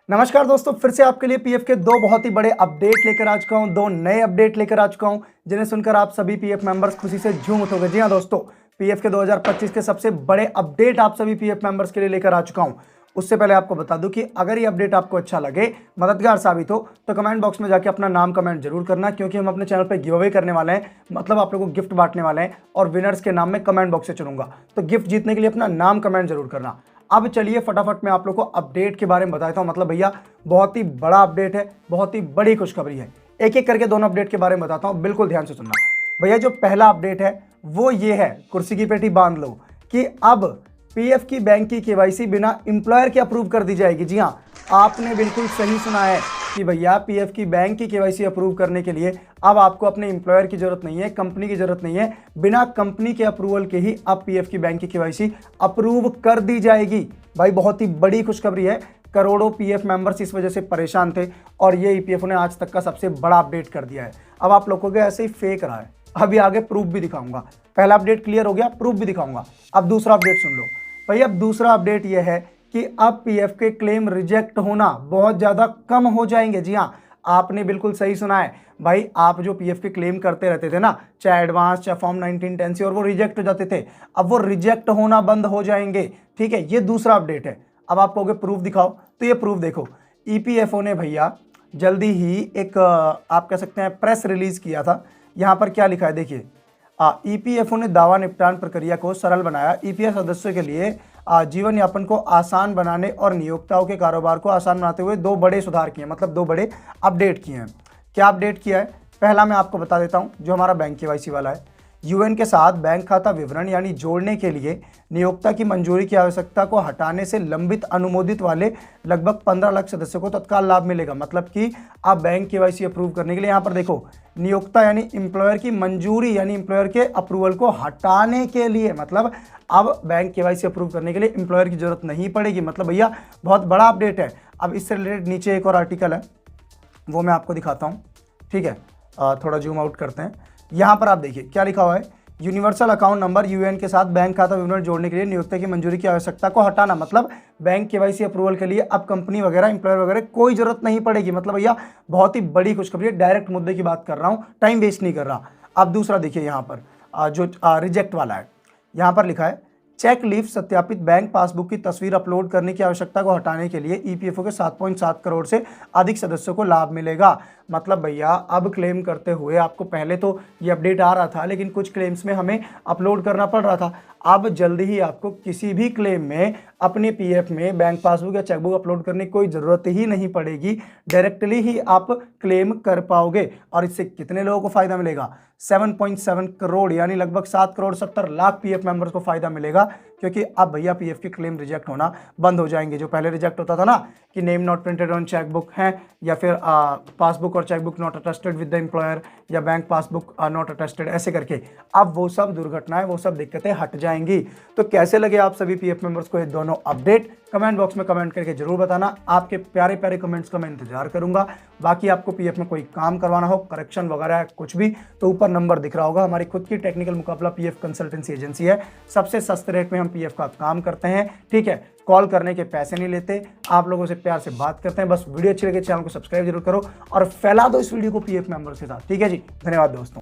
नमस्कार दोस्तों, फिर से आपके लिए पीएफ के दो बहुत ही बड़े अपडेट लेकर आ चुका हूं। दो नए अपडेट लेकर आ चुका हूं जिन्हें सुनकर आप सभी पीएफ मेंबर्स खुशी से झूम उठोगे। जी हां दोस्तों, पीएफ के 2025 के सबसे बड़े अपडेट आप सभी पीएफ मेंबर्स के लिए लेकर आ चुका हूं। उससे पहले आपको बता दूं कि अगर ये अपडेट आपको अच्छा लगे, मददगार साबित हो, तो कमेंट बॉक्स में जाके अपना नाम कमेंट जरूर करना, क्योंकि हम अपने चैनल पर गिव अवे करने वाले हैं। मतलब आप लोगों को गिफ्ट बांटने वाले हैं और विनर्स के नाम में कमेंट बॉक्स से चुनूंगा। तो गिफ्ट जीतने के लिए अपना नाम कमेंट जरूर करना। अब चलिए फटाफट मैं आप लोग को अपडेट के बारे में बताता हूं। मतलब भैया बहुत ही बड़ा अपडेट है, बहुत ही बड़ी खुशखबरी है। एक एक करके दोनों अपडेट के बारे में बताता हूं, बिल्कुल ध्यान से सुनना। भैया जो पहला अपडेट है वो ये है, कुर्सी की पेटी बांध लो, कि अब पीएफ की बैंक की केवाईसी बिना एम्प्लॉयर के अप्रूव कर दी जाएगी। जी हाँ, आपने बिल्कुल सही सुना है कि भैया पीएफ की बैंक की केवाईसी अप्रूव करने के लिए अब आपको अपने एम्प्लॉयर की जरूरत नहीं है, कंपनी की जरूरत नहीं है। बिना कंपनी के अप्रूवल के ही अब पीएफ की बैंक की केवाईसी अप्रूव कर दी जाएगी। भाई बहुत ही बड़ी खुशखबरी है। करोड़ों पीएफ मेंबर्स इस वजह से परेशान थे और ये ईपीएफओ ने आज तक का सबसे बड़ा अपडेट कर दिया है। अब आप लोगों को ऐसे ही फेक रहा है, अभी आगे प्रूफ भी दिखाऊंगा। पहला अपडेट क्लियर हो गया, प्रूफ भी दिखाऊंगा। अब दूसरा अपडेट सुन लो भाई। अब दूसरा अपडेट यह है कि अब पीएफ के क्लेम रिजेक्ट होना बहुत ज्यादा कम हो जाएंगे। जी हाँ, आपने बिल्कुल सही सुना है भाई। आप जो पीएफ के क्लेम करते रहते थे ना, चाहे एडवांस चाहे फॉर्म 1910 और वो रिजेक्ट हो जाते थे, अब वो रिजेक्ट होना बंद हो जाएंगे। ठीक है, ये दूसरा अपडेट है। अब आप कहोगे प्रूफ दिखाओ, तो ये प्रूफ देखो। ईपीएफओ ने भैया जल्दी ही एक आप कह सकते हैं प्रेस रिलीज किया था। यहाँ पर क्या लिखा है देखिए, ईपीएफओ ने दावा निपटान प्रक्रिया को सरल बनाया। ईपीएफ सदस्यों के लिए जीवन यापन को आसान बनाने और नियोक्ताओं के कारोबार को आसान बनाते हुए दो बड़े सुधार किए, मतलब दो बड़े अपडेट किए हैं। क्या अपडेट किया है? पहला मैं आपको बता देता हूं, जो हमारा बैंक केवाईसी वाला है। यूएन के साथ बैंक खाता विवरण यानी जोड़ने के लिए नियोक्ता की मंजूरी की आवश्यकता को हटाने से लंबित अनुमोदित वाले लगभग 15 लाख सदस्यों को तत्काल लाभ मिलेगा। मतलब कि आप बैंक केवाईसी अप्रूव करने के लिए यहाँ पर देखो, नियोक्ता यानी एम्प्लॉयर की मंजूरी यानी एम्प्लॉयर के अप्रूवल को हटाने के लिए, मतलब अब बैंक केवाईसी अप्रूव करने के लिए एम्प्लॉयर की जरूरत नहीं पड़ेगी। मतलब भैया बहुत बड़ा अपडेट है। अब इससे रिलेटेड नीचे एक और आर्टिकल है, वो मैं आपको दिखाता हूँ। ठीक है, थोड़ा जूम आउट करते हैं। यहाँ पर आप देखिए क्या लिखा हुआ है, यूनिवर्सल अकाउंट नंबर यूएन के साथ बैंक खाता विवरण जोड़ने के लिए नियोक्ता की मंजूरी की आवश्यकता को हटाना। मतलब बैंक केवाईसी अप्रूवल के लिए अब कंपनी वगैरह एम्प्लॉयर वगैरह कोई जरूरत नहीं पड़ेगी। मतलब भैया बहुत ही बड़ी खुशखबरी है। डायरेक्ट मुद्दे की बात कर रहा हूँ, टाइम वेस्ट नहीं कर रहा। अब दूसरा देखिए, यहाँ पर जो रिजेक्ट वाला है, यहाँ पर लिखा है चेक लीफ सत्यापित बैंक पासबुक की तस्वीर अपलोड करने की आवश्यकता को हटाने के लिए ईपीएफओ के 7.7 करोड़ से अधिक सदस्यों को लाभ मिलेगा। मतलब भैया अब क्लेम करते हुए आपको पहले तो ये अपडेट आ रहा था, लेकिन कुछ क्लेम्स में हमें अपलोड करना पड़ रहा था। अब जल्दी ही आपको किसी भी क्लेम में अपने पीएफ में बैंक पासबुक या चेकबुक अपलोड करने की कोई ज़रूरत ही नहीं पड़ेगी। डायरेक्टली ही आप क्लेम कर पाओगे। और इससे कितने लोगों को फायदा मिलेगा? 7.7 करोड़ यानी लगभग 7 करोड़ 70 लाख पीएफ मेंबर्स को फायदा मिलेगा, क्योंकि अब भैया पीएफ के क्लेम रिजेक्ट होना बंद हो जाएंगे। जो पहले रिजेक्ट होता था ना कि name not printed on chequebook है, या फिर पासबुक और chequebook not attested with the employer, या बैंक पासबुक नॉट अटेस्टेड, ऐसे करके अब वो सब दुर्घटनाएं, वो सब दिक्कतें हट जाएंगी। तो कैसे लगे आप सभी पीएफ मेंबर्स को ये दोनों अपडेट? कमेंट बॉक्स में कमेंट करके जरूर बताना। आपके प्यारे प्यारे कमेंट्स का मैं इंतजार करूंगा। बाकी आपको पीएफ में कोई काम करवाना हो, करेक्शन वगैरह कुछ भी, तो ऊपर नंबर दिख रहा होगा। हमारी खुद की टेक्निकल मुकाबला पीएफ कंसल्टेंसी एजेंसी है। सबसे सस्ते रेट में हम पीएफ का काम करते हैं। ठीक है, कॉल करने के पैसे नहीं लेते, आप लोगों से प्यार से बात करते हैं। बस वीडियो अच्छी लगे चैनल को सब्सक्राइब जरूर करो और फैला दो इस वीडियो को पीएफ मेंबर्स के साथ। ठीक है जी, धन्यवाद दोस्तों।